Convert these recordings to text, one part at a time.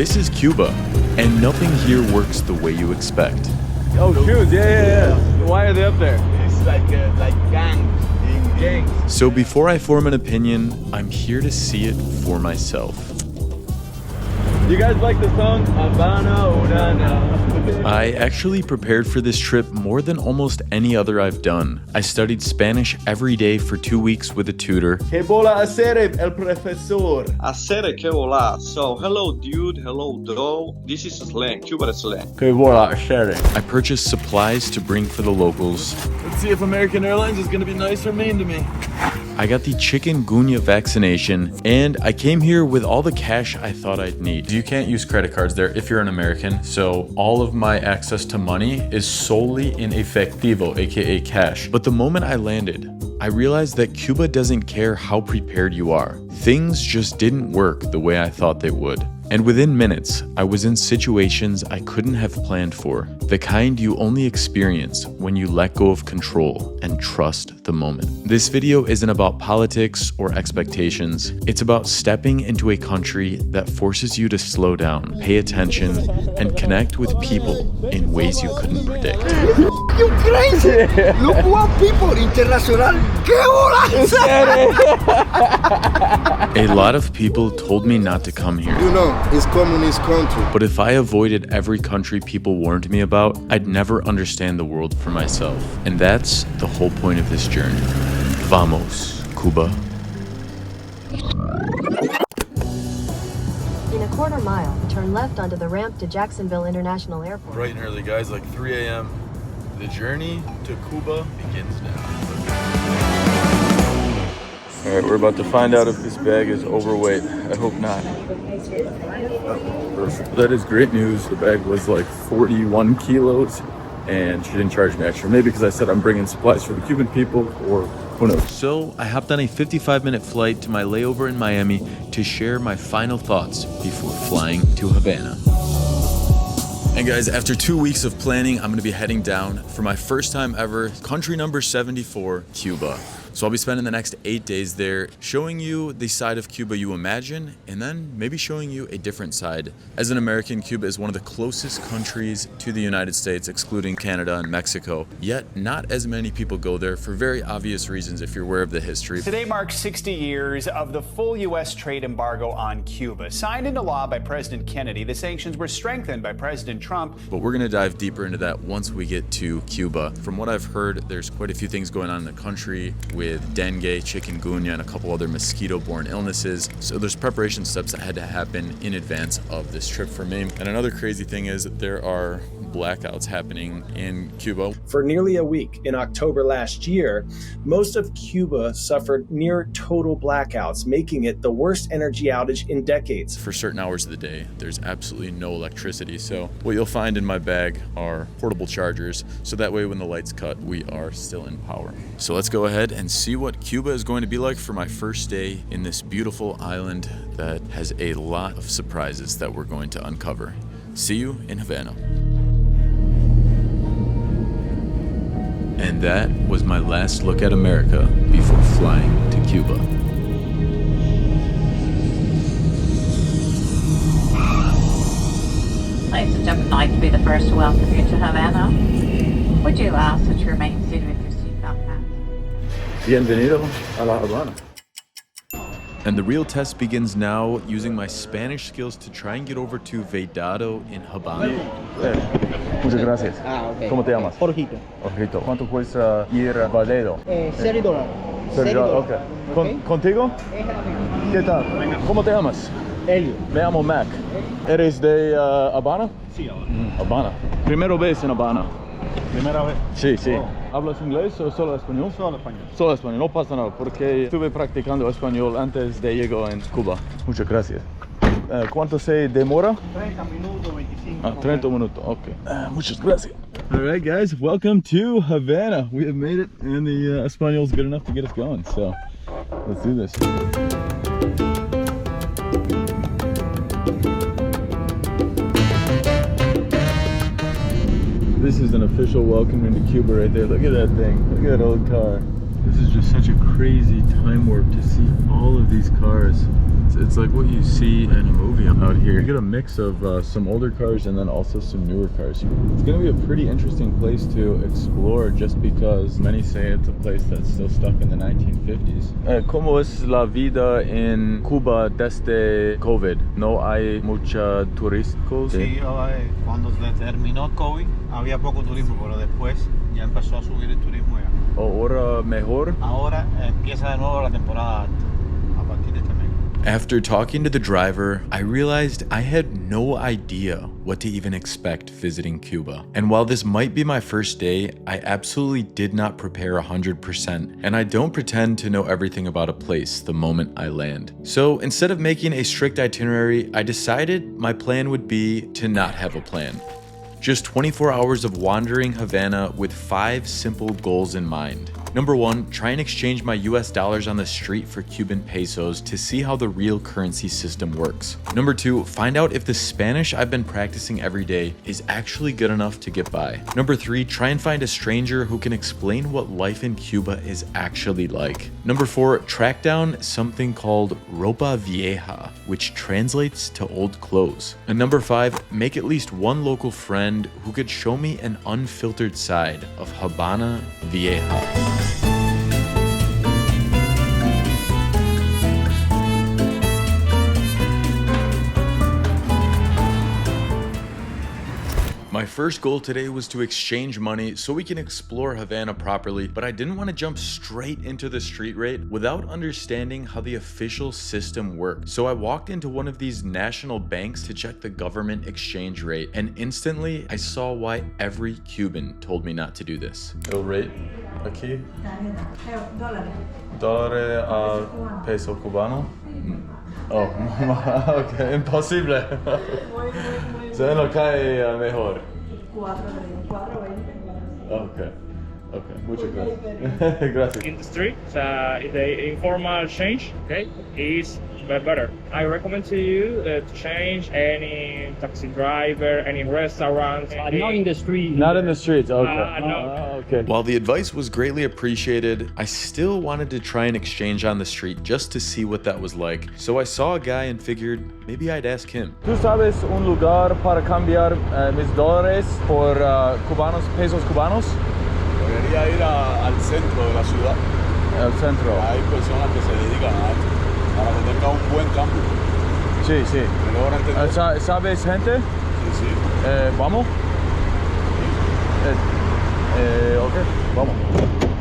This is Cuba, and nothing here works the way you expect. Oh, shoes, yeah. Why are they up there? It's like gangs. So before I form an opinion, I'm here to see it for myself. You guys like the song Havana, Urana? I actually prepared for this trip more than almost any other I've done. I studied Spanish every day for 2 weeks with a tutor. Que bola hacer el profesor? Hacer que volar. So, hello dude, hello doe. This is slang, Cuban slang. Que bola hacer? I purchased supplies to bring for the locals. Let's see if American Airlines is gonna be nice or mean to me. I got the chikungunya vaccination, and I came here with all the cash I thought I'd need. You can't use credit cards there if you're an American, so all of my access to money is solely in efectivo, aka cash. But the moment I landed, I realized that Cuba doesn't care how prepared you are. Things just didn't work the way I thought they would. And within minutes, I was in situations I couldn't have planned for, the kind you only experience when you let go of control and trust the moment. This video isn't about politics or expectations. It's about stepping into a country that forces you to slow down, pay attention, and connect with people in ways you couldn't predict. You crazy! Look what people international. A lot of people told me not to come here. You know, it's communist country. But if I avoided every country people warned me about, I'd never understand the world for myself. And that's the whole point of this journey. Vamos, Cuba. In a quarter mile, turn left onto the ramp to Jacksonville International Airport. Bright and early, guys, like 3 a.m. The journey to Cuba begins now. All right, we're about to find out if this bag is overweight. I hope not. That is great news. The bag was like 41 kilos and she didn't charge me extra. Maybe because I said I'm bringing supplies for the Cuban people, or who knows. So I hopped on a 55-minute flight to my layover in Miami to share my final thoughts before flying to Havana. And guys, after 2 weeks of planning, I'm gonna be heading down for my first time ever, country number 74, Cuba. So I'll be spending the next 8 days there, showing you the side of Cuba you imagine, and then maybe showing you a different side. As an American, Cuba is one of the closest countries to the United States, excluding Canada and Mexico. Yet, not as many people go there for very obvious reasons if you're aware of the history. Today marks 60 years of the full U.S. trade embargo on Cuba. Signed into law by President Kennedy, the sanctions were strengthened by President Trump. But we're gonna dive deeper into that once we get to Cuba. From what I've heard, there's quite a few things going on in the country with dengue, chikungunya, and a couple other mosquito-borne illnesses. So there's preparation steps that had to happen in advance of this trip for me. And another crazy thing is that there are blackouts happening in Cuba. For nearly a week in October last year, most of Cuba suffered near total blackouts, making it the worst energy outage in decades. For certain hours of the day, there's absolutely no electricity. So what you'll find in my bag are portable chargers. So that way when the lights cut, we are still in power. So let's go ahead and see what Cuba is going to be like for my first day in this beautiful island that has a lot of surprises that we're going to uncover. See you in Havana. And that was my last look at America before flying to Cuba. Ladies and gentlemen, I'd like to be the first to welcome you to Havana. Would you ask that you remain seated with your seatbelt fastened? Bienvenido a la Havana. And the real test begins now, using my Spanish skills to try and get over to Vedado in Havana. Muchas gracias. Okay. ¿Cómo te llamas? Jorgito. Ojito. ¿Cuánto cuesta ir a Vedado? $30. Okay. ¿Contigo? ¿Qué tal? ¿Cómo te llamas? Helio. Me llamo Mac. ¿Eres de Havana? Sí, Havana. Havana. Primera vez en Havana. Primera vez. Sí, sí. Oh. ¿Hablas inglés o solo español? Solo español. Solo español, no pasa nada, porque estuve practicando español antes de llegar en Cuba. Muchas gracias. ¿Cuánto se demora? 30 minutos, 25. 30 minutos, okay. Muchas gracias. All right, guys, welcome to Havana. We have made it, and the Espanol is good enough to get us going, so let's do this. This is an official welcome into Cuba right there. Look at that thing. Look at that old car. This is just such a crazy time warp to see all of these cars. It's like what you see in a movie out here. You get a mix of some older cars and then also some newer cars. It's gonna be a pretty interesting place to explore just because many say it's a place that's still stuck in the 1950s. ¿Cómo es la vida en Cuba desde COVID? ¿No hay mucha turistas? Sí, cuando se terminó COVID había poco turismo, pero después ya empezó a subir el turismo ya. ¿Ahora mejor? Ahora empieza de nuevo la temporada alta a partir de este mes. After talking to the driver, I realized I had no idea what to even expect visiting Cuba. And while this might be my first day, I absolutely did not prepare 100%, and I don't pretend to know everything about a place the moment I land. So instead of making a strict itinerary, I decided my plan would be to not have a plan. Just 24 hours of wandering Havana with 5 simple goals in mind. Number 1, try and exchange my US dollars on the street for Cuban pesos to see how the real currency system works. Number 2, find out if the Spanish I've been practicing every day is actually good enough to get by. Number 3, try and find a stranger who can explain what life in Cuba is actually like. Number 4, track down something called ropa vieja, which translates to old clothes. And number 5, make at least one local friend who could show me an unfiltered side of Havana Vieja. My first goal today was to exchange money so we can explore Havana properly, but I didn't want to jump straight into the street rate without understanding how the official system worked. So I walked into one of these national banks to check the government exchange rate, and instantly I saw why every Cuban told me not to do this. El rate aquí? Dólar a peso cubano? Oh, okay, imposible. Se no cae mejor. Okay. Okay, muchas gracias. Gracias. In the street, the informal change, okay, is better. I recommend to you to change any taxi driver, any restaurant. Not in the street. Not in the streets, okay. No. Okay. While the advice was greatly appreciated, I still wanted to try and exchange on the street just to see what that was like. So I saw a guy and figured maybe I'd ask him. ¿Tú sabes un lugar para cambiar mis dólares por pesos cubanos? Debería ir al centro de la ciudad. Al centro. Hay personas que se dedican a esto para que tenga un buen cambio. Sí, sí. ¿Me logra entender? ¿Sabes gente? Sí, sí. ¿Vamos? Ok, vamos.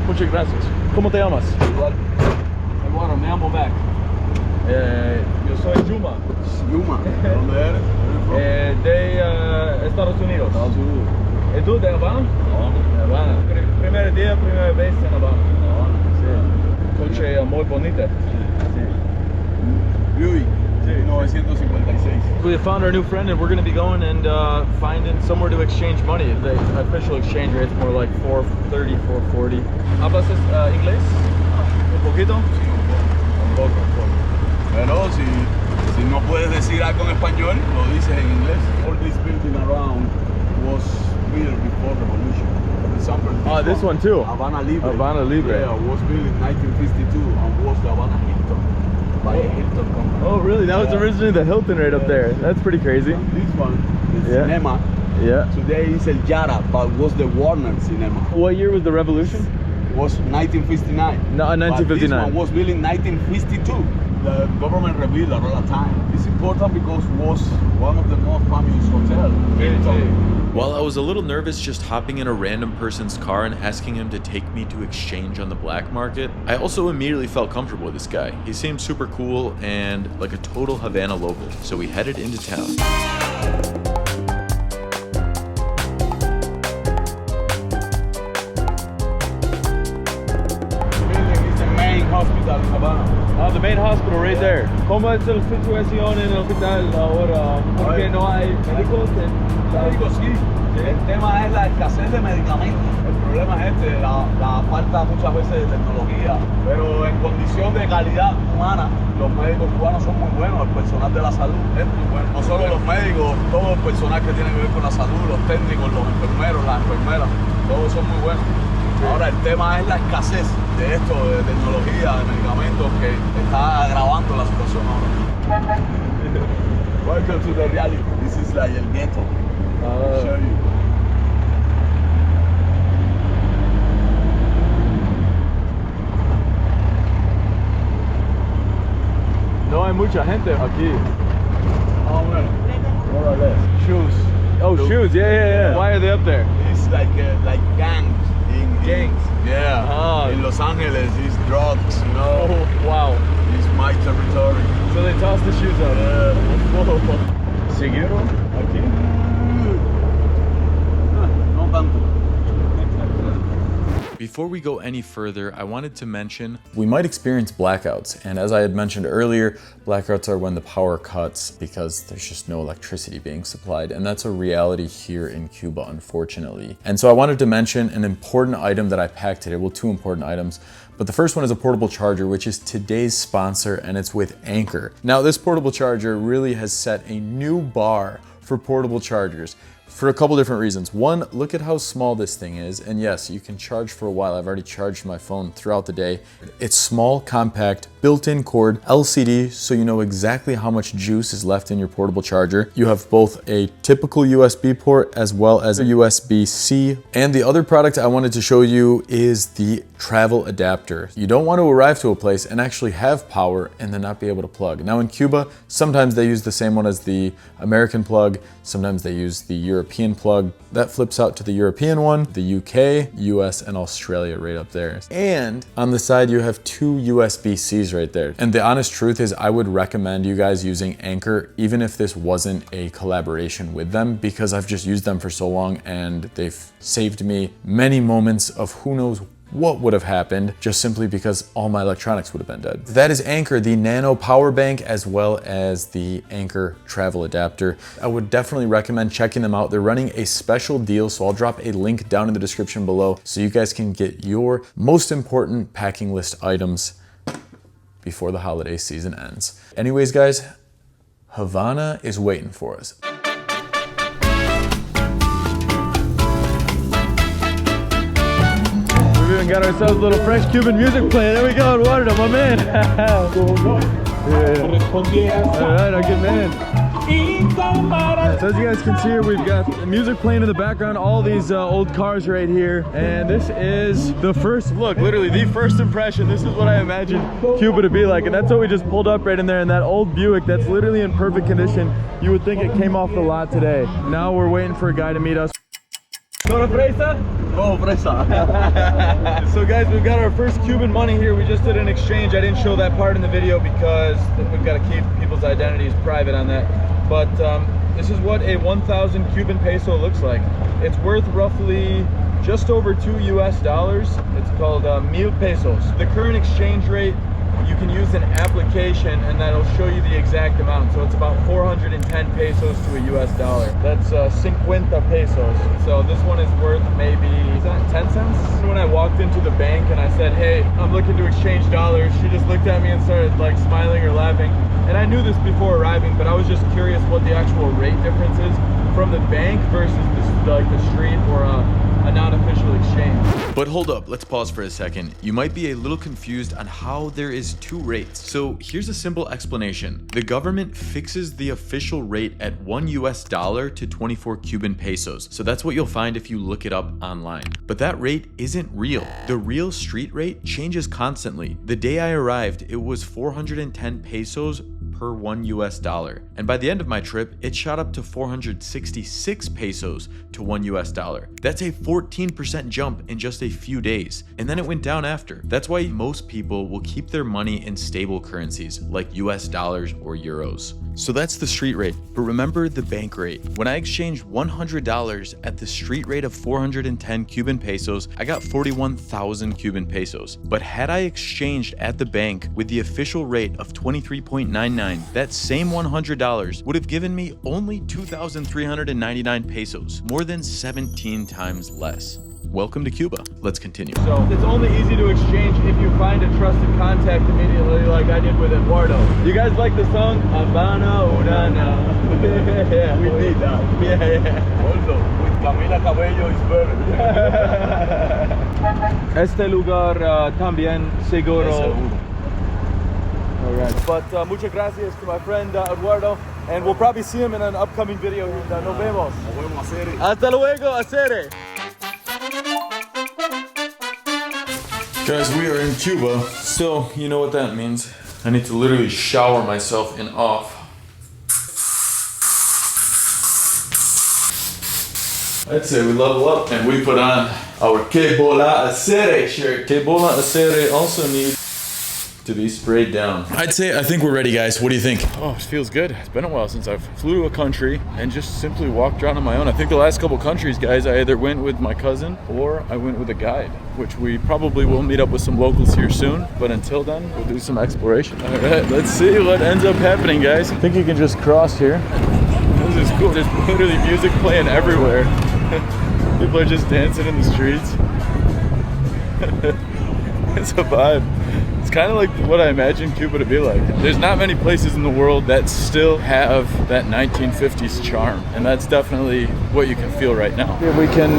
Muchas gracias. ¿Cómo te llamas? Igual. Bueno, me llamo Mac. Yo soy Yuma. Yuma. ¿De dónde eres? De Estados Unidos. Estados Unidos. ¿Y tú de Havana? Havana. Primer día, primera vez en Havana. Sí. Coche muy bonita. Sí. Buick. 1956. We found our new friend and we're going to be going and finding somewhere to exchange money. The official exchange rate's more like $4.30, $4.40. ¿Hablas inglés? ¿Un poquito? Sí, un poco. Pero si no puedes decir algo en español, lo dices en inglés. All this building around was built before revolution. For example, this one too. Havana Libre. Havana Libre. Yeah, was built in 1952 and was the Havana Hilton by a Hilton company. Oh, really? That was originally the Hilton right up there. That's pretty crazy. This one, the cinema. Yeah. Today is El Yara, but was the Warner cinema. What year was the revolution? Was 1959. No, 1959. But this one was built in 1952. The government rebuilt around that time. It's important because it was one of the most famous hotels. While I was a little nervous just hopping in a random person's car and asking him to take me to exchange on the black market, I also immediately felt comfortable with this guy. He seemed super cool and like a total Havana local, so we headed into town. Hospital in Havana. The main hospital right there. ¿Cómo es la situación en el hospital ahora? ¿Por qué no hay médicos? Médicos sí. El tema es la escasez de medicamentos. El problema es la falta muchas veces de tecnología. Pero en condición de calidad humana, los médicos cubanos son muy buenos. El personal de la salud es muy bueno. No solo los médicos, todo el personal que tiene que ver con la salud, los técnicos, los enfermeros, las enfermeras, todos son muy buenos. Ahora el tema es la escasez de esto, de tecnología, de medicamentos, que está agravando la situación ahora. Welcome to the reality. This is like el ghetto. I'll show you. No hay mucha gente aquí. Oh, well, more or less. Shoes. Oh, Look. shoes. Yeah. Why are they up there? It's like gangs. Gangs? Yeah. Ah. In Los Angeles, it's drugs, you know. Oh, wow. It's my territory. So they toss the shoes out. Whoa. Seguro? Aquí? No tanto. Before we go any further, I wanted to mention we might experience blackouts. And as I had mentioned earlier, blackouts are when the power cuts because there's just no electricity being supplied. And that's a reality here in Cuba, unfortunately. And so I wanted to mention an important item that I packed today. Well, two important items. But the first one is a portable charger, which is today's sponsor, and it's with Anker. Now, this portable charger really has set a new bar for portable chargers for a couple different reasons. One, look at how small this thing is. And yes, you can charge for a while. I've already charged my phone throughout the day. It's small, compact, built-in cord, LCD, so you know exactly how much juice is left in your portable charger. You have both a typical USB port as well as a USB-C. And the other product I wanted to show you is the travel adapter. You don't want to arrive to a place and actually have power and then not be able to plug. Now in Cuba, sometimes they use the same one as the American plug. Sometimes they use the European plug. That flips out to the European one, the UK, US, and Australia right up there. And on the side, you have two USB-Cs right there. And the honest truth is I would recommend you guys using Anker, even if this wasn't a collaboration with them, because I've just used them for so long and they've saved me many moments of who knows what would have happened just simply because all my electronics would have been dead. That is Anker, the nano power bank, as well as the Anker travel adapter. I would definitely recommend checking them out. They're running a special deal, so I'll drop a link down in the description below so you guys can get your most important packing list items before the holiday season ends. Anyways, guys, Havana is waiting for us. We got ourselves a little French Cuban music playing. There we go, Eduardo, my man. Yeah. All right, our good man. So as you guys can see here, we've got the music playing in the background, all these old cars right here. And this is the first look, literally the first impression. This is what I imagined Cuba to be like. And that's what we just pulled up right in there in that old Buick that's literally in perfect condition. You would think it came off the lot today. Now we're waiting for a guy to meet us. ¿Solo fresa? Oh, fresa. So guys, we've got our first Cuban money here. We just did an exchange. I didn't show that part in the video because we've got to keep people's identities private on that. But this is what a 1,000 Cuban peso looks like. It's worth roughly just over $2 US. It's called 1,000 pesos. The current exchange rate, you can use an application and that'll show you the exact amount. So it's about 410 pesos to a US dollar. That's 50 pesos. So this one is worth maybe 10 cents. When I walked into the bank and I said, hey, I'm looking to exchange dollars, she just looked at me and started like smiling or laughing. And I knew this before arriving, but I was just curious what the actual rate difference is from the bank versus the street or a non-official exchange. But hold up, let's pause for a second. You might be a little confused on how there is two rates. So here's a simple explanation. The government fixes the official rate at $1 US to 24 Cuban pesos. So that's what you'll find if you look it up online. But that rate isn't real. The real street rate changes constantly. The day I arrived, it was 410 pesos per $1 US. And by the end of my trip, it shot up to 466 pesos to $1 US. That's a 14% jump in just a few days. And then it went down after. That's why most people will keep their money in stable currencies like US dollars or euros. So that's the street rate. But remember the bank rate. When I exchanged $100 at the street rate of 410 Cuban pesos, I got 41,000 Cuban pesos. But had I exchanged at the bank with the official rate of 23.99, that same $100 would have given me only 2,399 pesos, more than 17 times less. Welcome to Cuba. Let's continue. So it's only easy to exchange if you find a trusted contact immediately, like I did with Eduardo. You guys like the song? Havana, Urana. Yeah, we need that. Yeah. Also, with Camila Cabello is better. Este lugar también seguro. All right. But muchas gracias to my friend Eduardo, and we'll probably see him in an upcoming video. Nos vemos. Hasta luego, Acere. Guys, we are in Cuba. So, you know what that means. I need to literally shower myself in off. I'd say we level up and we put on our Que Bola Acere shirt. Que Bola Acere also needs to be sprayed down. I think we're ready, guys. What do you think? Oh, it feels good. It's been a while since I've flew to a country and just simply walked around on my own. I think the last couple countries, guys, I either went with my cousin or I went with a guide, which we probably will meet up with some locals here soon. But until then, we'll do some exploration. All right, let's see what ends up happening, guys. I think you can just cross here. This is cool. There's literally music playing everywhere. People are just dancing in the streets. It's a vibe. It's kind of like what I imagine Cuba to be like. There's not many places in the world that still have that 1950s charm, and that's definitely what you can feel right now. Yeah, we can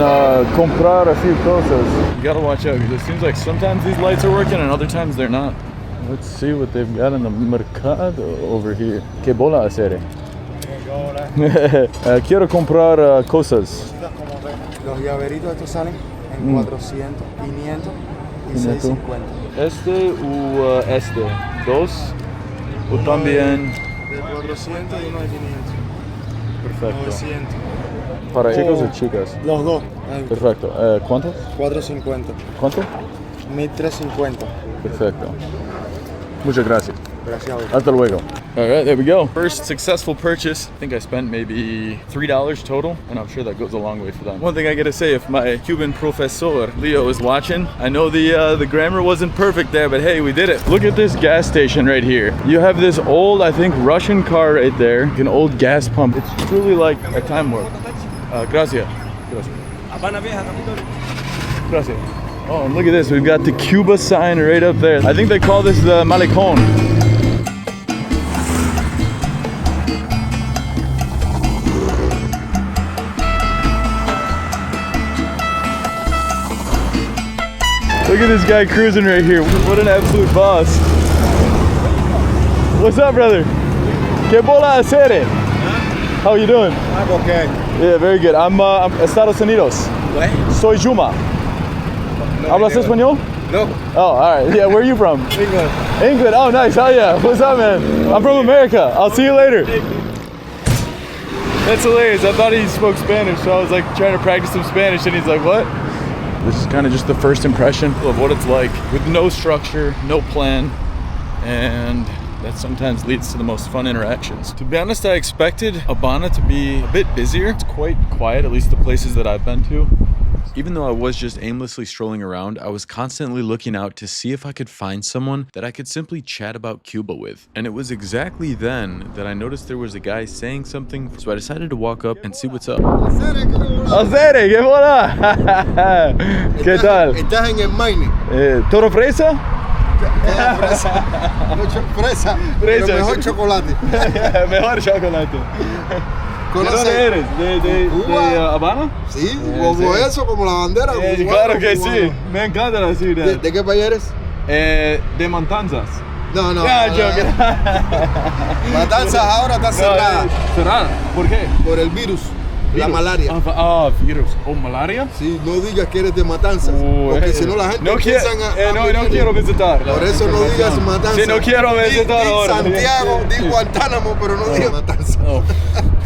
comprar a few cosas. You gotta watch out because it seems like sometimes these lights are working and other times they're not. Let's see what they've got in the mercado over here. Que bola Acere. Quiero comprar cosas. Los llaveritos estos salen en 400, 500 y 650. Este u este, dos o también de 400 y uno de 500. Perfecto. 900. ¿Para chicos o chicas? Los dos. Perfecto. ¿Cuántos? 450. ¿Cuánto? 1350. Perfecto. Muchas gracias. Gracias. Hasta luego. All right, there we go. First successful purchase. I think I spent maybe $3 total, and I'm sure that goes a long way for them. One thing I gotta say, if my Cuban professor Leo is watching, I know the grammar wasn't perfect there, but hey, we did it. Look at this gas station right here. You have this old, I think, Russian car right there, an old gas pump. It's truly like a time warp. Gracias. Gracias. Oh, and look at this. We've got the Cuba sign right up there. I think they call this the Malecón. Look at this guy cruising right here. What an absolute boss. What's up, brother? Que bola Acere? How you doing? I'm okay. Yeah, very good. I'm Estados Unidos. What? Soy Juma. ¿Hablas español? No. Oh, all right. Yeah, where are you from? England. England. Oh, nice. Hell yeah. What's up, man? I'm from America. I'll see you later. That's hilarious. I thought he spoke Spanish, so I was like trying to practice some Spanish, and he's like, what? This is kind of just the first impression of what it's like with no structure, no plan, and that sometimes leads to the most fun interactions. To be honest, I expected Havana to be a bit busier. It's quite quiet, at least the places that I've been to. Even though I was just aimlessly strolling around, I was constantly looking out to see if I could find someone that I could simply chat about Cuba with. And it was exactly then that I noticed there was a guy saying something, so I decided to walk up and see what's up. Acere, ¿qué bola? ¿Qué tal? Estás en el Maine. ¿Toro fresa? Fresa. Fresa. Pero mejor chocolate. Mejor chocolate. ¿De dónde eres? ¿De Havana? Sí, como sí. Eso, como la bandera. Como claro que cubano. Sí, me encanta la ciudad. ¿De qué país eres? De Matanzas. No, no. Ya, yo Matanzas ahora está cerrada. ¿Cerrada? ¿Por qué? Por el virus. La malaria. Virus. ¿O malaria? Sí, no digas que eres de Matanzas. Porque si no la gente no empieza a no quiero visitar. Por eso no digas Matanzas. Sí, no quiero visitar ahora. Santiago, di Guantánamo, pero no digas Matanzas. Oh,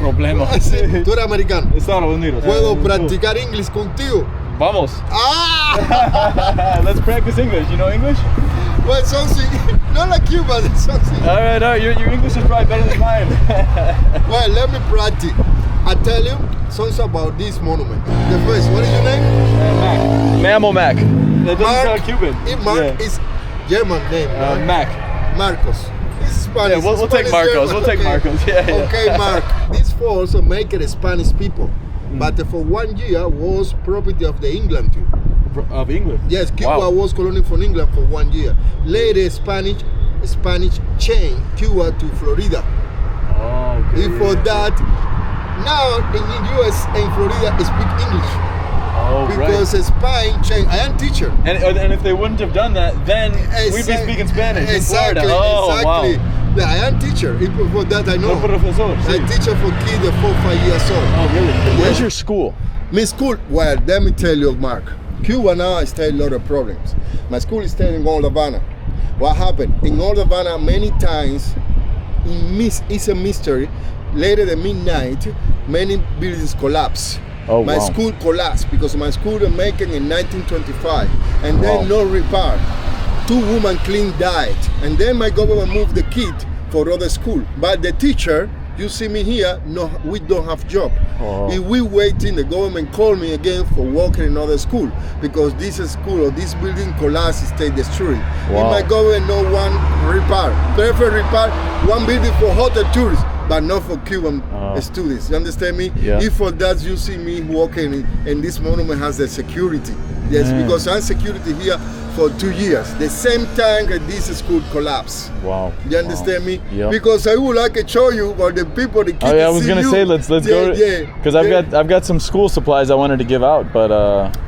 problema. Sí, tú eres americano. Estados Unidos. ¿Puedo practicar inglés contigo? Vamos. Ah! Let's practice English. You know English? Well, something. Not like you, but something. All right. Your English is probably better than mine. Well, let me practice. I tell you something about this monument. The first, what is your name? Mac. Mammal Mac. That doesn't sound Cuban. Mark is German name. Right? Mac. Marcos. It's Spanish. Yeah, we'll take Marcos. We'll take Marcos. Yeah. Okay, Mark. This falls make it Spanish people, but for 1 year was property of the England too. Of England? Yes, Cuba was colony from England for 1 year. Later, Spanish changed Cuba to Florida. Oh, okay. Before that, now in the US and Florida speak English. Oh, because Spain changed. I am teacher. And if they wouldn't have done that, then we'd be speaking Spanish in Florida. Oh, exactly. wow. Yeah, I am teacher. For that I know. Profesor, I teach for kids 4 5 years old. Oh, really? Where's your school? My school, well, let me tell you, Mark. Cuba now I still a lot of problems. My school is still in Old Havana. What happened? In Old Havana, many times, it's a mystery. Later at midnight, many buildings collapse. Oh, my wow. school collapsed because my school was making in 1925, and then no repair. 2 women clean died, and then my government moved the kid for other school. But the teacher, you see me here, no, we don't have job. Oh. If we waiting, the government call me again for working in another school because this school or this building collapse, stay destroyed. Wow. In my government, no one repair. Perfect repair, one building for hotel tourists, but not for Cuban students. You understand me? Yeah. If for that you see me working, and this monument has the security. Yes, because I'm security here for 2 years. The same time that this school collapsed. Wow. You understand me? Yep. Because I would like to show you about the people, the kids. Oh yeah, I was gonna say let's go. Because I've got some school supplies I wanted to give out, but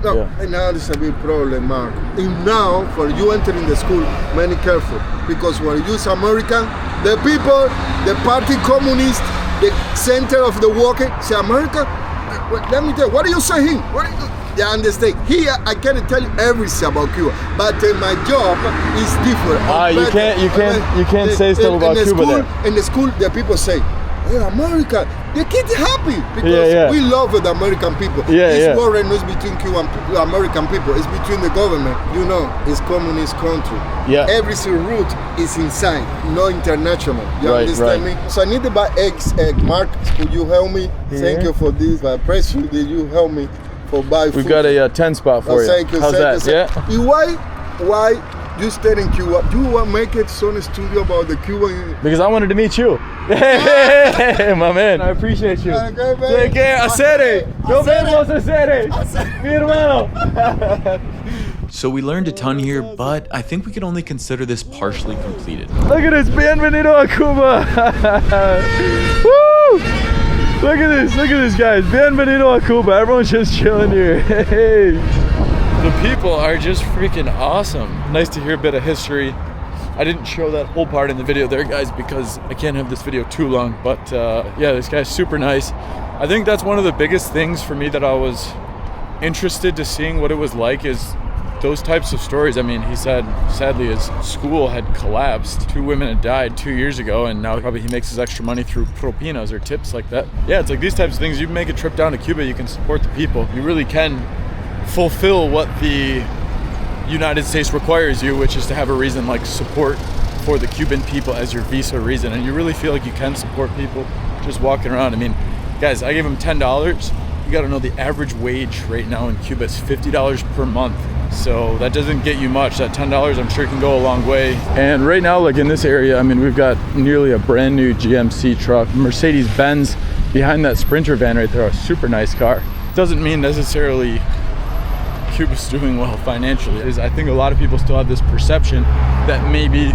no, and now there's a big problem, Mark. And now for you entering the school, many careful because when you use American, the people, the party communist, the center of the worker, say America. Let me tell you, what are you saying? You understand? Here I can't tell you everything about Cuba, but my job is different. You can't say stuff about Cuba there. In the school, the people say, "Hey, America, the kids happy because we love the American people." This war is not between Cuban and American people; it's between the government. You know, it's communist country. Yeah. Every route is inside, no international. You understand me? So I need to buy eggs. Mark, could you help me? Thank you for this. I appreciate you. Did you help me? We've got a 10 spot for you. Thank you. How's that? Yeah. Why you stay in Cuba? You want to make it some studio about the Cuban? Because I wanted to meet you. Hey, my man. I appreciate you. Okay, man. Take care. Acere. Nos vemos, Acere. Mi hermano. So we learned a ton here, but I think we can only consider this partially completed. Look at this. Bienvenido a Cuba. Woo! Look at this, guys. Bienvenido a Cuba. Everyone's just chilling here. Hey. The people are just freaking awesome. Nice to hear a bit of history. I didn't show that whole part in the video there, guys, because I can't have this video too long. But yeah, this guy's super nice. I think that's one of the biggest things for me that I was interested to seeing what it was like is those types of stories. I mean, he said sadly his school had collapsed. 2 women had died 2 years ago, and now probably he makes his extra money through propinas or tips like that. Yeah, it's like these types of things. You make a trip down to Cuba, you can support the people. You really can fulfill what the United States requires you, which is to have a reason like support for the Cuban people as your visa reason. And you really feel like you can support people just walking around. I mean, guys, I gave him $10. You got to know the average wage right now in Cuba is $50 per month. So that doesn't get you much. That $10 I'm sure can go a long way. And right now, like in this area, I mean, we've got nearly a brand new GMC truck, Mercedes-Benz behind that Sprinter van right there, a super nice car. Doesn't mean necessarily Cuba's doing well financially. I think a lot of people still have this perception that maybe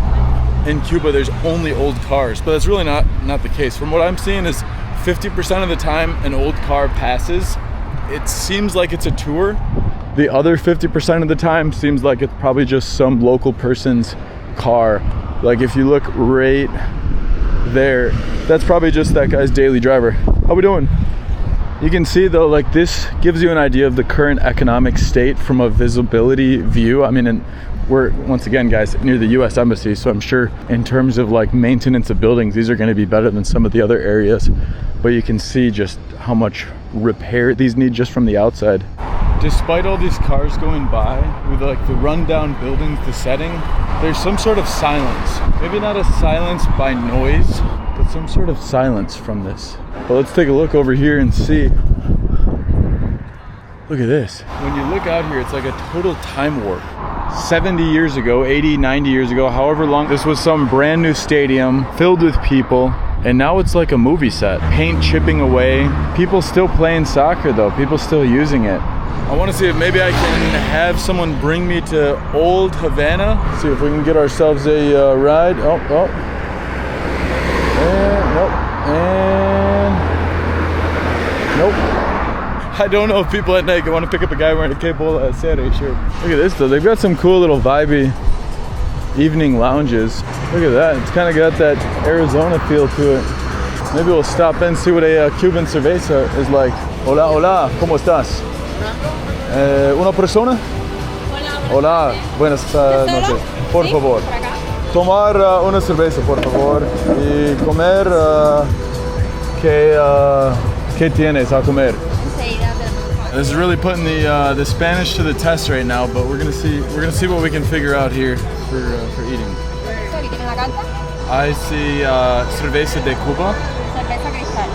in Cuba there's only old cars, but that's really not the case. From what I'm seeing is 50% of the time an old car passes, it seems like it's a tour. The other 50% of the time seems like it's probably just some local person's car. Like if you look right there, that's probably just that guy's daily driver. How we doing? You can see though, like this gives you an idea of the current economic state from a visibility view. I mean, and we're once again, guys, near the US Embassy, so I'm sure in terms of like maintenance of buildings, these are going to be better than some of the other areas. But you can see just how much repair these need just from the outside. Despite all these cars going by, with like the rundown buildings, the setting, there's some sort of silence. Maybe not a silence by noise, but some sort of silence from this. Well, let's take a look over here and see. Look at this. When you look out here, it's like a total time warp. 70 years ago, 80, 90 years ago, however long, this was some brand new stadium filled with people. And now it's like a movie set. Paint chipping away. People still playing soccer though. People still using it. I want to see if maybe I can have someone bring me to Old Havana. See if we can get ourselves a ride. Oh. And nope. And nope. I don't know if people at night want to pick up a guy wearing a K-Bola Acere shirt. Look at this though, they've got some cool little vibey evening lounges. Look at that, it's kind of got that Arizona feel to it. Maybe we'll stop in and see what a Cuban cerveza is like. Hola, hola, ¿cómo estás? ¿Una persona? Hola, buenas noches. Por favor. Tomar una cerveza, por favor. Y comer, ¿qué tienes a comer? This is really putting the Spanish to the test right now, but we're gonna see what we can figure out here for eating. I see cerveza de Cuba. Cerveza cristal.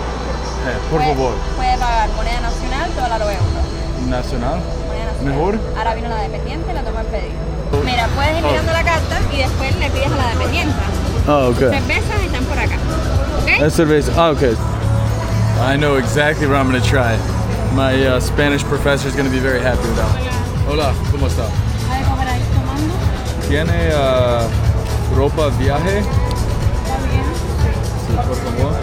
Por favor. Puede pagar moneda nacional, dólar o euro. Nacional. Moneda nacional. Mejor. Ahora vino la dependiente, la tomo en pedido. Mira, puedes ir mirando la carta y después le pides a la dependiente. Oh, okay. Cervezas están por acá. Okay? That's cerveza. Oh, okay. I know exactly what I'm gonna try. My Spanish professor is gonna be very happy with that. Hola, ¿cómo está? ¿Hay comer ahí tomando? ¿Tiene ropa viaje? ¿Está bien? Sí, por favor.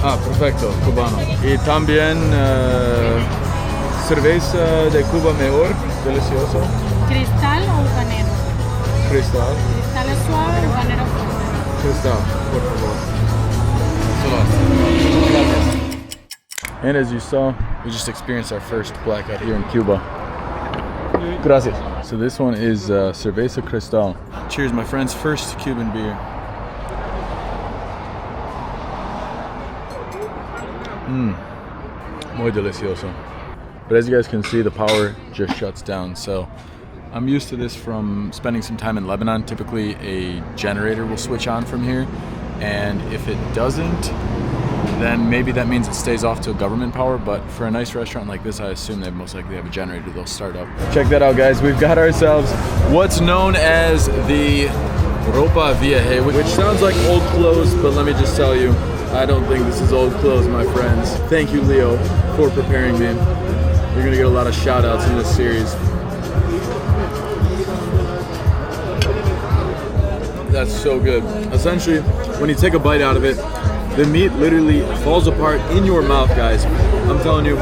Ah, perfecto, cubano. Y también cerveza de Cuba mejor, delicioso. ¿Cristal o bucanero? Cristal. Cristal es suave, bucanero es fuerte. Cristal, por favor. And as you saw, we just experienced our first blackout here in Cuba. Gracias. So this one is Cerveza Cristal. Cheers, my friends. First Cuban beer. Muy delicioso. But as you guys can see, the power just shuts down. So I'm used to this from spending some time in Lebanon. Typically a generator will switch on from here. And if it doesn't, then maybe that means it stays off to government power. But for a nice restaurant like this, I assume they most likely have a generator they'll start up. Check that out, guys. We've got ourselves what's known as the ropa vieja, which sounds like old clothes, but let me just tell you, I don't think this is old clothes, my friends. Thank you, Leo, for preparing me. You're gonna get a lot of shout outs in this series. That's so good. Essentially, when you take a bite out of it, the meat literally falls apart in your mouth, guys. I'm telling you,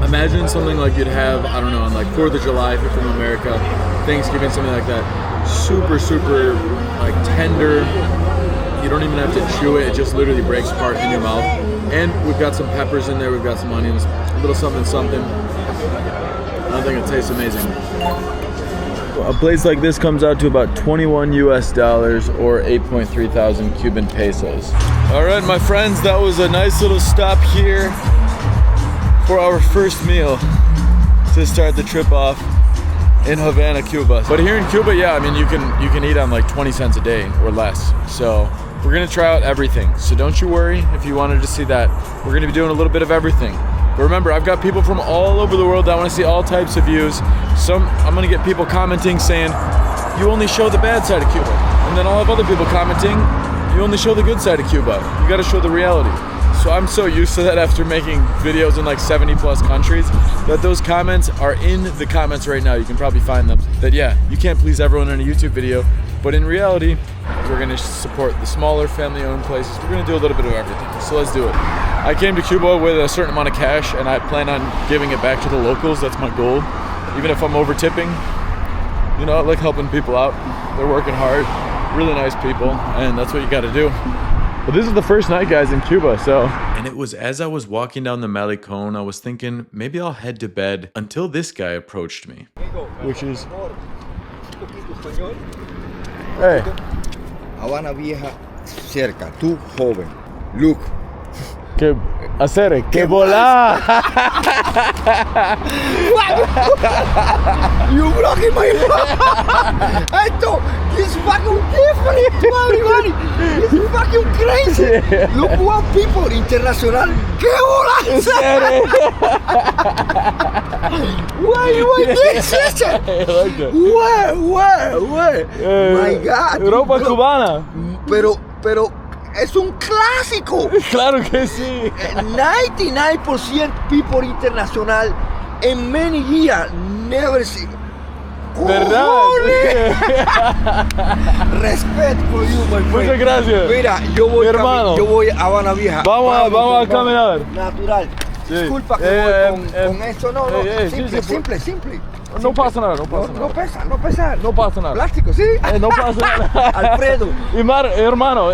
imagine something like you'd have, I don't know, on like 4th of July if you're from America, Thanksgiving, something like that. Super, super like tender. You don't even have to chew it. It just literally breaks apart in your mouth. And we've got some peppers in there. We've got some onions, a little something, something. I think it tastes amazing. A place like this comes out to about 21 US dollars or 8.3 thousand Cuban pesos. All right, my friends, that was a nice little stop here for our first meal to start the trip off in Havana, Cuba. But here in Cuba, yeah, I mean, you can eat on like 20 cents a day or less. So we're gonna try out everything. So don't you worry if you wanted to see that. We're gonna be doing a little bit of everything. But remember, I've got people from all over the world that want to see all types of views. I'm gonna get people commenting saying, you only show the bad side of Cuba. And then I'll have other people commenting, you only show the good side of Cuba. You gotta show the reality. So I'm so used to that after making videos in like 70 plus countries that those comments are in the comments right now. You can probably find them. That yeah, you can't please everyone in a YouTube video, but in reality, we're gonna support the smaller family-owned places. We're gonna do a little bit of everything. So let's do it. I came to Cuba with a certain amount of cash and I plan on giving it back to the locals. That's my goal. Even if I'm over tipping, you know, I like helping people out. They're working hard, really nice people, and that's what you gotta do. But this is the first night, guys, in Cuba, so. And it was as I was walking down the Malecón, I was thinking, maybe I'll head to bed until this guy approached me. Which is... Hey. Havana Vieja cerca, tú joven. Look. Que hacer, que volar. You blocking my phone. Esto is fucking different to everybody. It's fucking crazy. Look what people international. Que volar. Why this is it? Where? My God. Europa cubana. Pero es un clásico. Claro que sí. 99% people international in many years never see. ¿Verdad? Respect for you, my friend. Muchas gracias. Mira, yo voy hermano. Yo voy a Havana Vieja. Vamos a caminar. Natural. disculpa que voy con esto. No, simple. No pasa nada, no pasa No pesa. No pasa nada. Plástico, sí. No pasa nada. Alfredo. Hermano,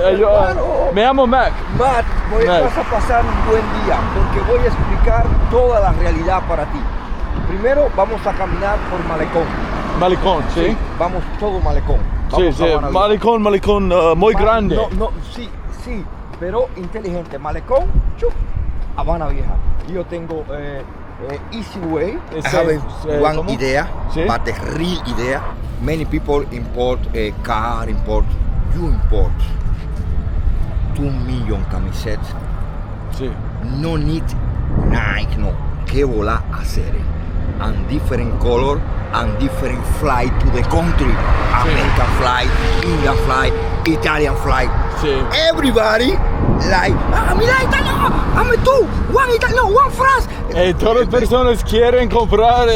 me llamo Mac. Matt, vas a pasar un buen día porque voy a explicar toda la realidad para ti. Primero vamos a caminar por Malecón. Malecón, sí. Vamos todo Malecón. Malecón muy grande. Sí, pero inteligente. Malecón, Havana Vieja. Yo tengo easy way. I have one idea, but the real idea. Many people import a car, you import 2 million camisetas. Sí. No need Nike, no. ¿Qué voy a hacer? And different color and different flight to the country. American flight, Indian flight, Italian flight. Sí. Everybody like, mira italiano, dame tú, one France. Todas las personas quieren comprar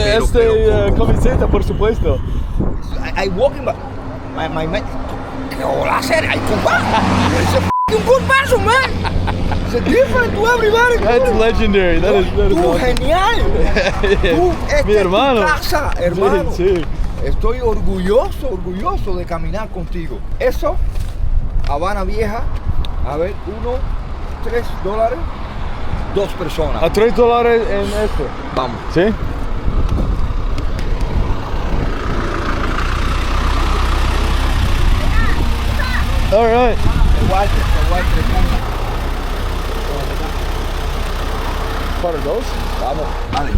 camiseta, por supuesto. I walking back. My man, ¿qué voy a hacer? I come back. It's a f***ing good person, man. It's different to everybody. That's legendary. That is tú, awesome. Genial. Tú, Mi hermano. Es tu casa, hermano. Sí. Estoy orgulloso de caminar contigo. Eso, Havana Vieja, a ver, $3, 2 personas. A $3 en esto. Vamos. ¿Sí? All right. Part of those? Vamos, vale.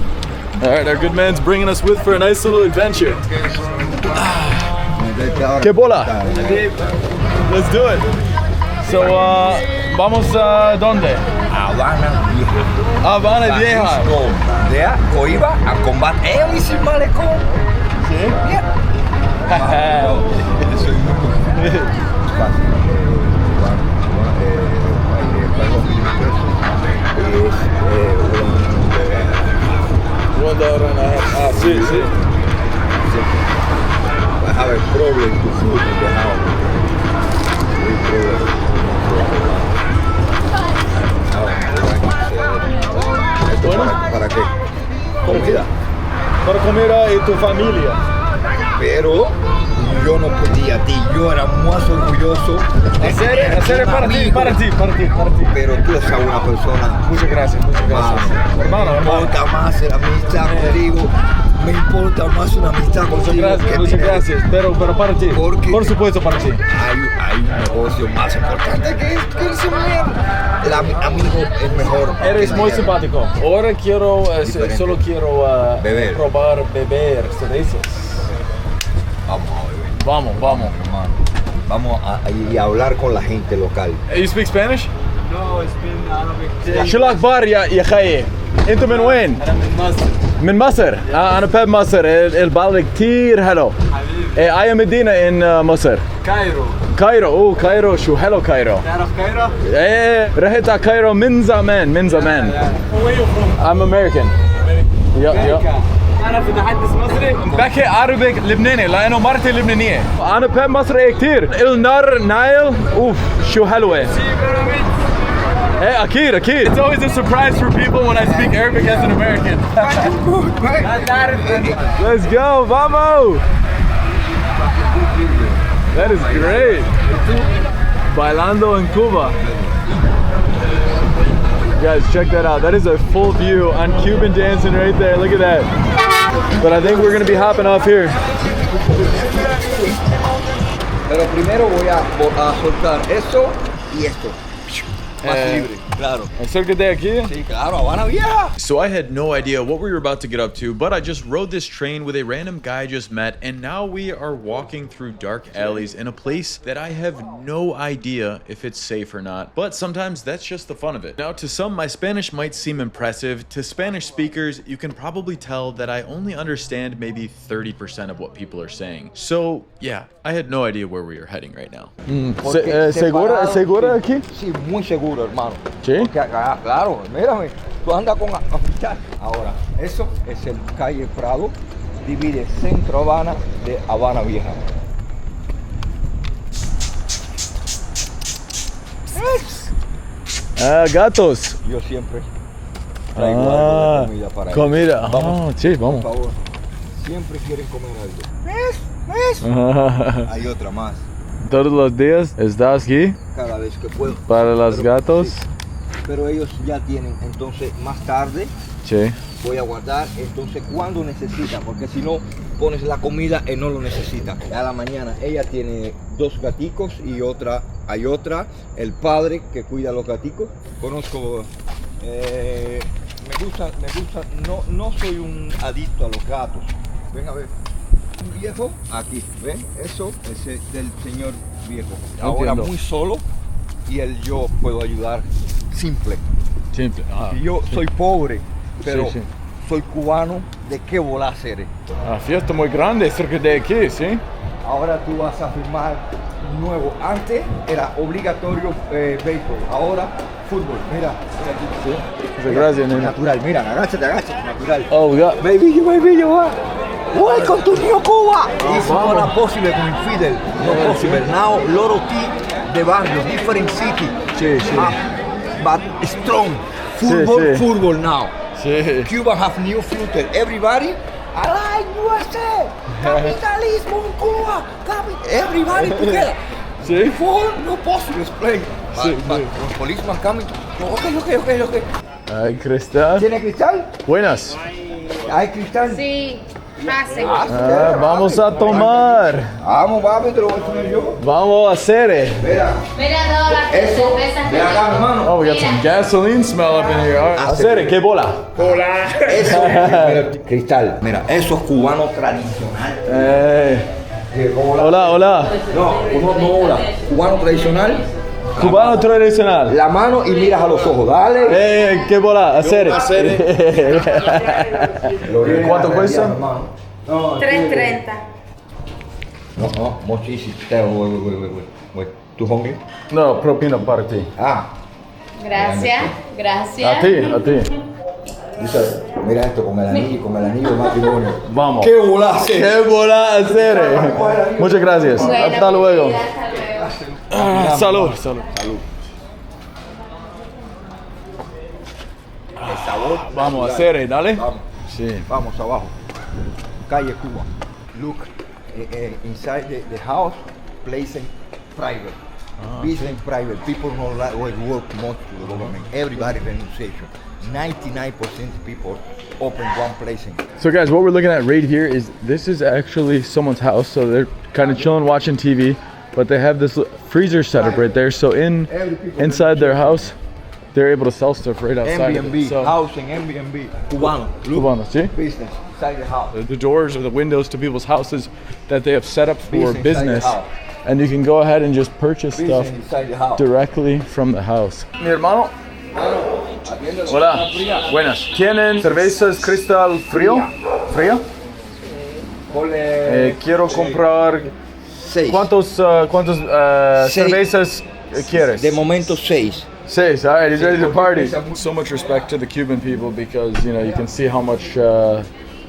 All right, our good man's bringing us with for a nice little adventure. ¿Qué bola? Let's do it. So, vamos a ¿dónde? Havana Vieja. Havana Vieja. De Cuba a combatir el malecón. ¿Sí? $1.50. Sí. I have a problem to food in the house. Bueno. ¿Para qué? Comida. Para comer a tu familia. Pero yo no podía a ti, yo era más orgulloso de hacer para ti. Pero tú eres una persona. Muchas gracias. Hermano. Me importa más la amistad contigo. Me importa más una amistad contigo. Muchas gracias. Pero para ti. Porque por supuesto para ti. Hay un negocio más importante que el dinero. El amigo es mejor. Eres muy simpático. Ahora solo quiero probar beber cervezas. Vamos, hermano. Vamos a hablar con la gente local. You speak Spanish? No, speak شو الأخبار يا خيي؟ أنتم من وين؟ أنا من مصر. من مصر؟ أنا بحب مصر، البلد كتير حلو. حبيبي. أي مدينة in مصر؟ كايرو. كايرو شو حلو كايرو. تعرف كايرو؟ رحت على كايرو من زمان. Where you from? I'm American. America. أنا بتحدث مصري؟ بحكي عربي لبناني لأنه مرتي لبنانية. أنا بحب مصر كتير. النار نايل أوف شو حلوة. أكيد. It's always a surprise for people when I speak Arabic as an American. Let's go, vamos! That is great. Bailando in Cuba. Guys, check that out. That is a full view on Cuban dancing right there. Look at that. But I think we're going to be hopping off here. Pero primero voy a soltar esto y esto. Más libre, claro. Acércate aquí. Sí, claro, Havana Vieja. So I had no idea what we were about to get up to, but I just rode this train with a random guy I just met, and now we are walking through dark alleys in a place that I have no idea if it's safe or not. But sometimes that's just the fun of it. Now, to some, my Spanish might seem impressive. To Spanish speakers, you can probably tell that I only understand maybe 30% of what people are saying. So yeah, I had no idea where we were heading right now. ¿Segura aquí? Sí, muy seguro, hermano. ¿Sí? Porque, claro, mírame, tú andas con amistad. Ahora, eso es el calle Prado, divide Centro Habana de Havana Vieja. Gatos. Yo siempre. traigo algo de comida para ellos. Comida. Vamos. Sí, vamos. Por favor. Siempre quieren comer algo. Hay otra más. Todos los días estás aquí Cada vez que puedo. para los gatos. Sí. Pero ellos ya tienen, entonces más tarde Sí. voy a guardar, entonces cuando necesita, porque si no pones la comida y no lo necesita. A la mañana ella tiene 2 gaticos y hay otra, el padre que cuida a los gaticos. Conozco, me gusta, no soy un adicto a los gatos. Ven a ver, un viejo aquí, ¿ven? Eso es del señor viejo. Ahora Entiendo. muy solo y yo puedo ayudar simple. Simple. Y yo soy pobre, pero sí. soy cubano. ¿De qué voy a hacer? Una fiesta muy grande cerca de aquí, ¿sí? Ahora tú vas a firmar nuevo. Antes era obligatorio béisbol, ahora fútbol. Mira aquí. Muchas gracias, nena. Natural, mira, agáchate, natural. Oh, we got... Baby, va. Welcome to New Cuba. It's not possible with Fidel. No possible. Now, lot of tea, the barrio, different city. Sí. But strong. Football now. Sí. Cuba have new future. Everybody, I like USA. Capitalismo in Cuba. Everybody together. Sí. Before, no possible explain. Sí, But when policeman coming, okay. Ay, Cristal. ¿Tiene cristal? Buenas. ¿Hay cristal? Sí, hace. Vamos a tomar. Vamos, papi, te lo voy a poner yo. Vamos a hacer. Mira, Mira todas las eso, cervezas que ve acá, tengo. hermano. Oh, we got some gasoline smell up in here. All right. Hacer, ¿qué bola? Eso, mira, cristal. Mira, eso es cubano tradicional. Hola. No, hola. Cubano tradicional. Cubano tradicional. La mano y miras a los ojos. Dale. ¿Qué bola? Hacer. ¿Cuánto cuesta? No, 3.30. No, muchísimo. Wait. ¿Tú hungry? No, propina para ti. Gracias. A ti. Mira esto con el anillo de matrimonio. Vamos. ¿Qué bola hacer? ¿Qué bola hacer? Muchas gracias. Buena Hasta luego. comida, hasta luego. Salud. El sabor. Vamos a hacer, dale. Vamos. Sí. Vamos abajo. Calle Cuba. Look inside the house, place in private. Business private. People don't like work much to the government. Everybody renunciation. 99% people open one place. So guys, what we're looking at right here is this is actually someone's house. So they're kind of chilling, watching TV, but they have this freezer setup right there. So inside their house, they're able to sell stuff right outside. Airbnb, So, housing, Airbnb. Cubano. Look, Cubano, ¿sí? business inside the house. The doors or the windows to people's houses that they have set up for Business business. inside the house. And you can go ahead and just purchase Business stuff inside the house. directly from the house. Mi hermano. Hola, buenas. ¿Tienen cervezas cristal frío? Quiero comprar. 6. ¿Cuántos cervezas quieres? De momento 6. 6. All right, he's ready to party. So much respect to the Cuban people because you can see how much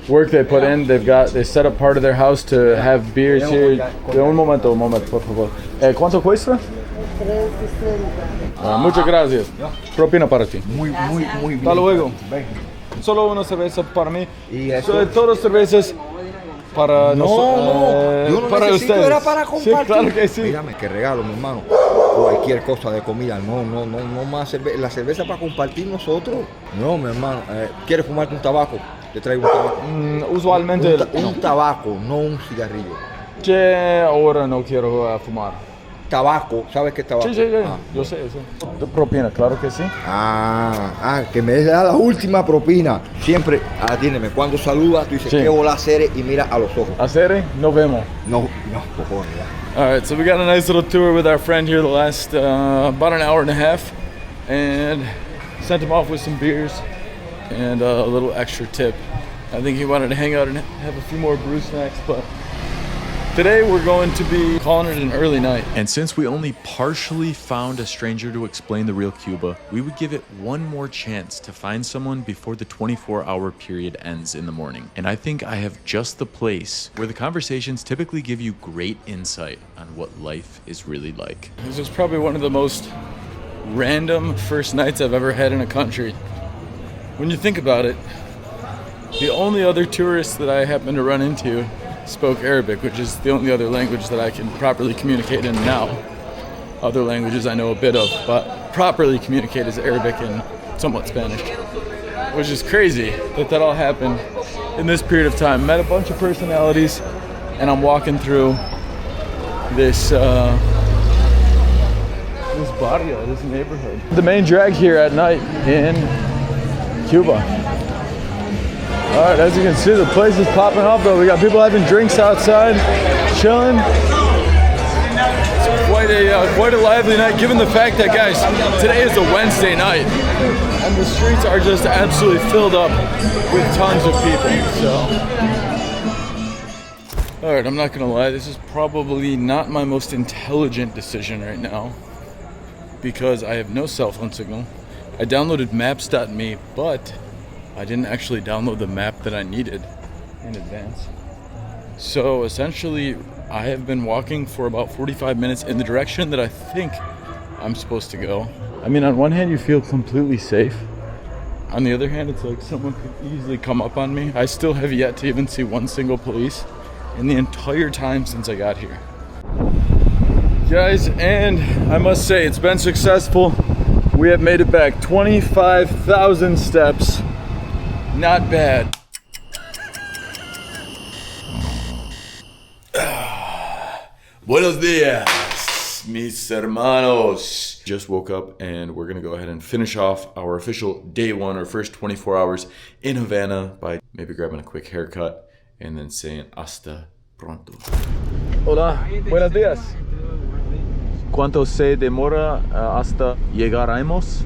work they put in. They set up part of their house to have beers here. Un momento, por favor. ¿Cuánto cuesta? 3.60. Muchas gracias. Propina para ti. Muy bien. Hasta luego. Solo una cerveza para mí. Todas cervezas para nosotros. Yo no para necesito, ustedes. era para compartir. Sí, claro que sí. Mírame, que regalo, mi hermano. Cualquier cosa de comida. No más cerveza. La cerveza para compartir nosotros. No, mi hermano. ¿Quieres fumarte un tabaco? Te traigo un tabaco. Usualmente un tabaco, no un cigarrillo. Ahora no quiero fumar. Tabaco, ¿sabes qué es tabaco? Sí. Yo sé. Propina, claro que sí. Que me da la última propina. Siempre, atiéndeme, cuando saludas, tú dices, ¿qué bola hacer? Y mira a los ojos. Hacer, nos vemos. No, cojones. All right, so we got a nice little tour with our friend here the last about an hour and a half, and sent him off with some beers and a little extra tip. I think he wanted to hang out and have a few more brew snacks, but today we're going to be calling it an early night. And since we only partially found a stranger to explain the real Cuba, we would give it one more chance to find someone before the 24-hour period ends in the morning. And I think I have just the place where the conversations typically give you great insight on what life is really like. This is probably one of the most random first nights I've ever had in a country. when you think about it, the only other tourists that I happened to run into spoke Arabic, which is the only other language that I can properly communicate in now. Other languages I know a bit of, but properly communicate is Arabic and somewhat Spanish. Which is crazy that all happened in this period of time. Met a bunch of personalities, and I'm walking through this this barrio, this neighborhood. The main drag here at night in Cuba. All right, as you can see, the place is popping off though. We got people having drinks outside, chilling. It's quite a lively night, given the fact that, guys, today is a Wednesday night, and the streets are just absolutely filled up with tons of people. So, all right, I'm not gonna lie, this is probably not my most intelligent decision right now, because I have no cell phone signal. I downloaded maps.me, but I didn't actually download the map that I needed in advance. So essentially, I have been walking for about 45 minutes in the direction that I think I'm supposed to go. I mean, on one hand, you feel completely safe. On the other hand, it's like someone could easily come up on me. I still have yet to even see one single police in the entire time since I got here. Guys, and I must say, it's been successful. We have made it back 25,000 steps. Not bad. Buenos dias, mis hermanos. Just woke up and we're gonna go ahead and finish off our official day one, our first 24 hours in Havana, by maybe grabbing a quick haircut and then saying hasta pronto. Hola, buenos dias. ¿Cuánto se demora hasta llegaremos?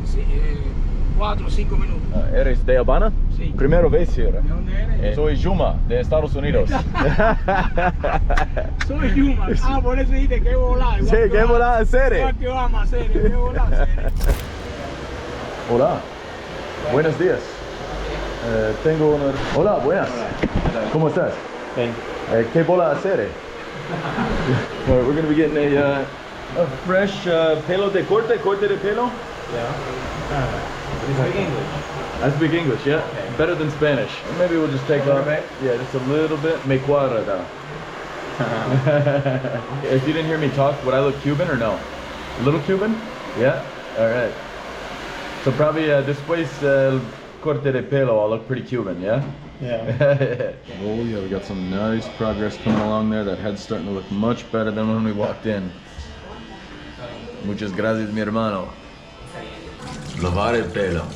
4 o 5 minutos. ¿Eres de Havana? Sí. Primera vez here. ¿De dónde eres? Soy Yuma, de Estados Unidos. Soy Yuma. Ah, por eso dijiste que volá. Sí, que volá, serio. Igual que vamos a hacer, que volá, serio. Hola, buenos días. Tengo una... Hola, buenas. ¿Cómo estás? Bien. ¿Qué bola hacer? We're going to be getting a fresh pelo de corte de pelo. Yeah. You speak English? I speak English, yeah. Okay. Better than Spanish. Maybe we'll just take off. Yeah, just a little bit. Me cuadra da. If you didn't hear me talk, would I look Cuban or no? A little Cuban? Yeah? Alright. So probably después corte de pelo, I'll look pretty Cuban, yeah? Yeah. Oh yeah, we got some nice progress coming along there. That head's starting to look much better than when we walked in. Muchas gracias, mi hermano. Lavar el pelo.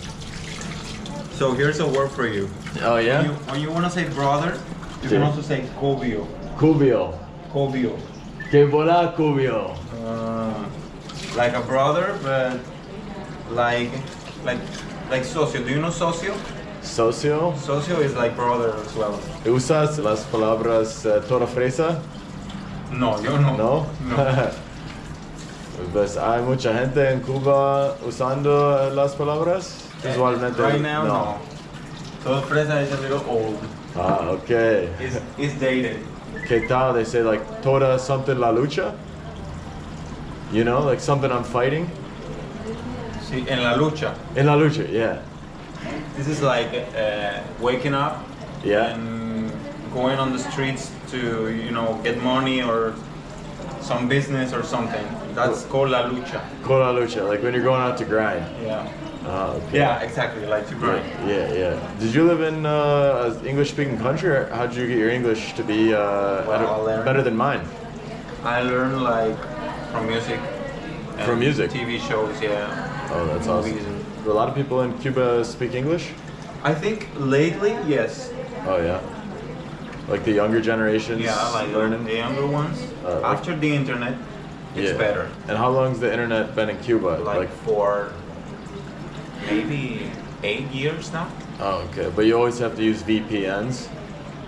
So here's a word for you. Oh yeah? When you want to say brother, you can also say cubio. Cubio. Cubio. Que bola cubio. Like a brother, but like socio. Do you know socio? Socio? Socio is like brother as well. ¿Usas las palabras toda fresa? No, yo no. ¿No? No. Pues hay mucha gente en Cuba usando las palabras. Usualmente right now, no. Toda fresa is a little old. Ah, okay. It's dated. ¿Qué tal? They say like toda something la lucha. You know, like something I'm fighting. Sí, en la lucha. En la lucha, yeah. This is like waking up. Yeah. And going on the streets to, you know, get money or some business or something. That's called la lucha. Called la lucha, like when you're going out to grind. Yeah. Okay. Yeah, exactly, like to grind. Yeah. Did you live in an English-speaking country, or how did you get your English to be better than mine? I learned like from music. From music? TV shows, yeah. Oh, that's awesome. Do a lot of people in Cuba speak English? I think lately, yes. Oh yeah. Like the younger generations? Yeah, like learning? the younger ones. After the internet, it's better. And how long's the internet been in Cuba? Like for maybe 8 years now. Oh, okay. But you always have to use VPNs?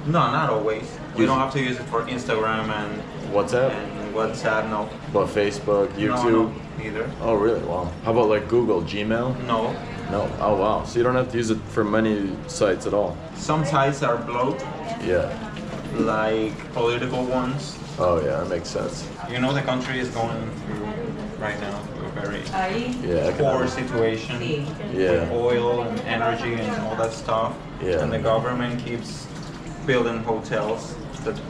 No, not always. We don't have to use it for Instagram and WhatsApp? And WhatsApp, no. But Facebook, YouTube? No, neither. Oh, really? Wow. How about like Google, Gmail? No. No? Oh, wow. So you don't have to use it for many sites at all? Some sites are blocked. Yeah. Like political ones. Oh, yeah, that makes sense. You know the country is going through right now through a very Yeah, poor situation with oil and energy and all that stuff. Yeah. And the government keeps building hotels that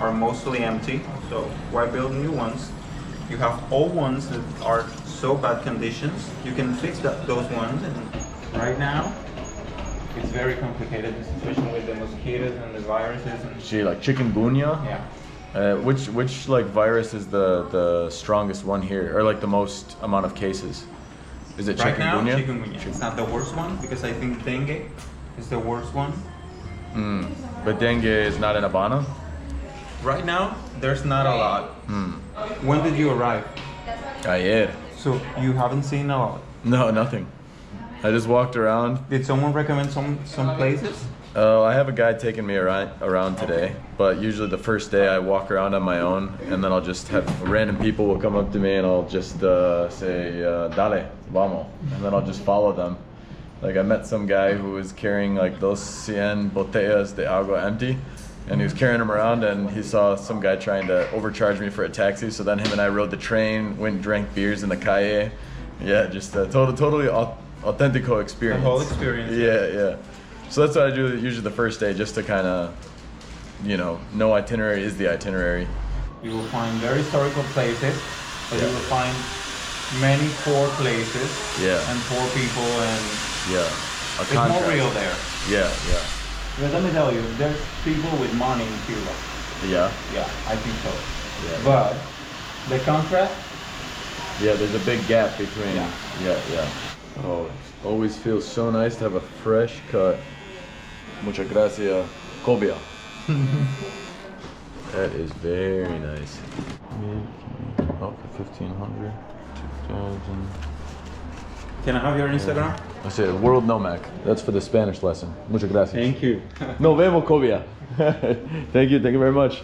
are mostly empty. So why build new ones? You have old ones that are so bad conditions. You can fix those ones, and right now it's very complicated, the situation with the mosquitoes and the viruses. And Gee, like chikungunya? yeah. Which like virus is the strongest one here, or like the most amount of cases? Is it Right now, chikungunya? chikungunya. It's not the worst one because I think dengue is the worst one. But dengue is not in Havana? Right now, there's not a lot. When did you arrive? Ayer. So you haven't seen a lot. No, nothing. I just walked around. Did someone recommend some places? I have a guy taking me around today, but usually the first day I walk around on my own, and then I'll just have random people will come up to me and I'll just say, dale, vamos, and then I'll just follow them. Like I met some guy who was carrying like those 100 botellas de agua empty, and he was carrying them around, and he saw some guy trying to overcharge me for a taxi, so then him and I rode the train, went and drank beers in the calle. Yeah, just a totally authentico experience. The whole experience. Yeah. So that's what I do usually the first day, just to kind of, no itinerary is the itinerary. You will find very historical places, but you will find many poor places and poor people, and it's more real there. Yeah. But let me tell you, there's people with money in Cuba. Yeah? Yeah, I think so. Yeah. But the contrast? Yeah, there's a big gap between. Yeah. Oh, it always feels so nice to have a fresh cut. Muchas gracias, Cobia. That is very nice. Oh, for 1,500, 2,000. Can I have your Instagram? I say World Nomad. That's for the Spanish lesson. Muchas gracias. Thank you. Nos vemos, Cobia. Thank you very much.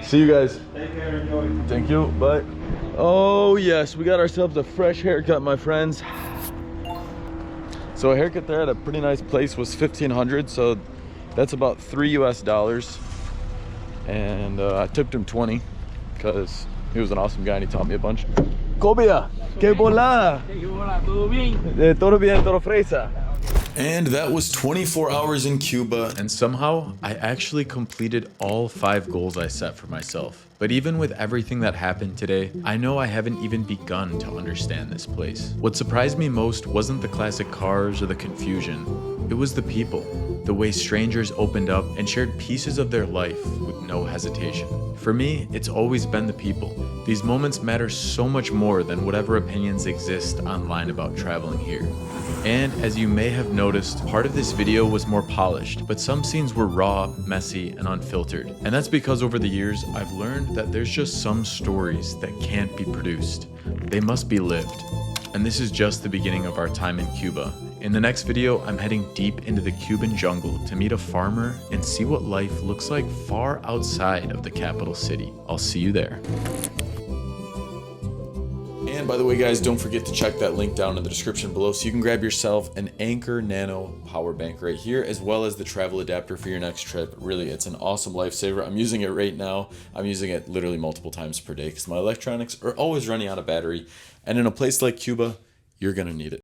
See you guys. Take care, enjoy. Thank you, bye. Oh yes, we got ourselves a fresh haircut, my friends. So a haircut there at a pretty nice place was $1,500, so that's about $3 US. And I tipped him 20 because he was an awesome guy and he taught me a bunch. Cobia, que volada. Todo bien, todo fresa. And that was 24 hours in Cuba, and somehow I actually completed all 5 goals I set for myself. But even with everything that happened today, I know I haven't even begun to understand this place. What surprised me most wasn't the classic cars or the confusion. It was the people, the way strangers opened up and shared pieces of their life with no hesitation. For me, it's always been the people. These moments matter so much more than whatever opinions exist online about traveling here. And as you may have noticed, part of this video was more polished, but some scenes were raw, messy, and unfiltered. And that's because over the years, I've learned that there's just some stories that can't be produced. They must be lived. And this is just the beginning of our time in Cuba. In the next video, I'm heading deep into the Cuban jungle to meet a farmer and see what life looks like far outside of the capital city. I'll see you there. And by the way, guys, don't forget to check that link down in the description below so you can grab yourself an Anker Nano power bank right here, as well as the travel adapter for your next trip. Really, it's an awesome lifesaver. I'm using it right now. I'm using it literally multiple times per day because my electronics are always running out of battery. And in a place like Cuba, you're gonna need it.